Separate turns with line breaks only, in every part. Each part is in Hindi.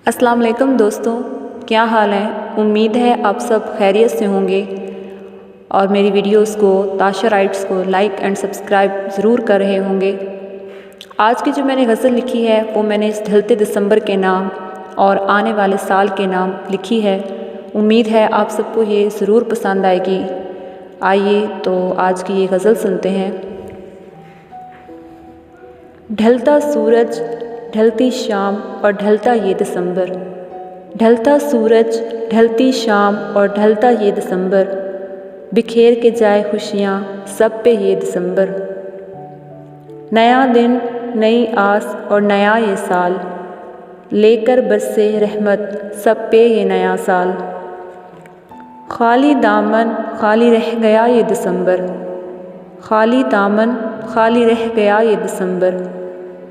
अस्सलाम वालेकुम दोस्तों, क्या हाल है। उम्मीद है आप सब खैरियत से होंगे और मेरी वीडियोस को ताशा राइट्स को लाइक एंड सब्सक्राइब ज़रूर कर रहे होंगे। आज की जो मैंने गज़ल लिखी है वो मैंने इस ढलते दिसंबर के नाम और आने वाले साल के नाम लिखी है। उम्मीद है आप सबको ये ज़रूर पसंद आएगी। आइए तो आज की ये गज़ल सुनते हैं। ढलता सूरज, ढलती शाम और ढलता ये दिसंबर, ढलता सूरज, ढलती शाम और ढलता ये दिसंबर, बिखेर के जाए खुशियाँ सब पे ये दिसंबर। नया दिन, नई आस और नया ये साल, लेकर बरसे रहमत सब पे ये नया साल। खाली दामन खाली रह गया ये दिसंबर, खाली दामन खाली रह गया ये दिसंबर,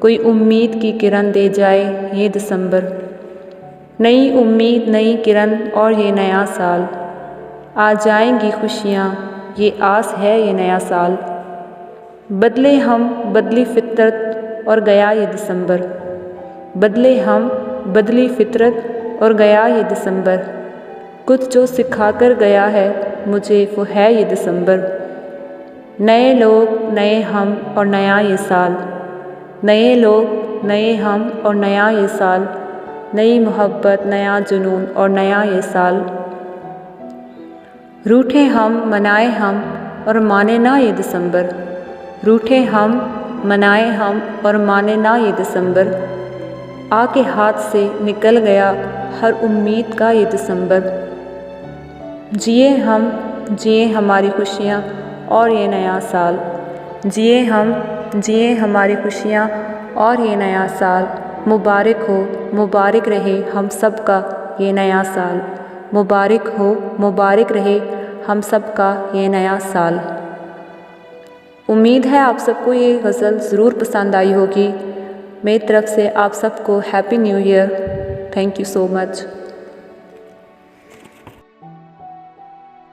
कोई उम्मीद की किरण दे जाए ये दिसंबर। नई उम्मीद, नई किरण और ये नया साल, आ जाएंगी खुशियाँ ये आस है ये नया साल। बदले हम बदली फितरत और गया ये दिसंबर, बदले हम बदली फितरत और गया ये दिसंबर, कुछ जो सिखा कर गया है मुझे वो है ये दिसंबर। नए लोग, नए हम और नया ये साल, नए लोग, नए हम और नया ये साल, नई मोहब्बत, नया जुनून और नया ये साल। रूठे हम मनाए हम और माने ना ये दिसंबर, रूठे हम मनाए हम और माने ना ये दिसंबर, आके हाथ से निकल गया हर उम्मीद का ये दिसंबर। जिए हम, जिए हमारी खुशियाँ और ये नया साल, जिए हम, जिए हमारी खुशियाँ और ये नया साल। मुबारक हो, मुबारक रहे हम सब का ये नया साल, मुबारक हो, मुबारक रहे हम सब का ये नया साल। उम्मीद है आप सबको ये गज़ल ज़रूर पसंद आई होगी। मेरी तरफ़ से आप सबको happy new year. Thank you so much.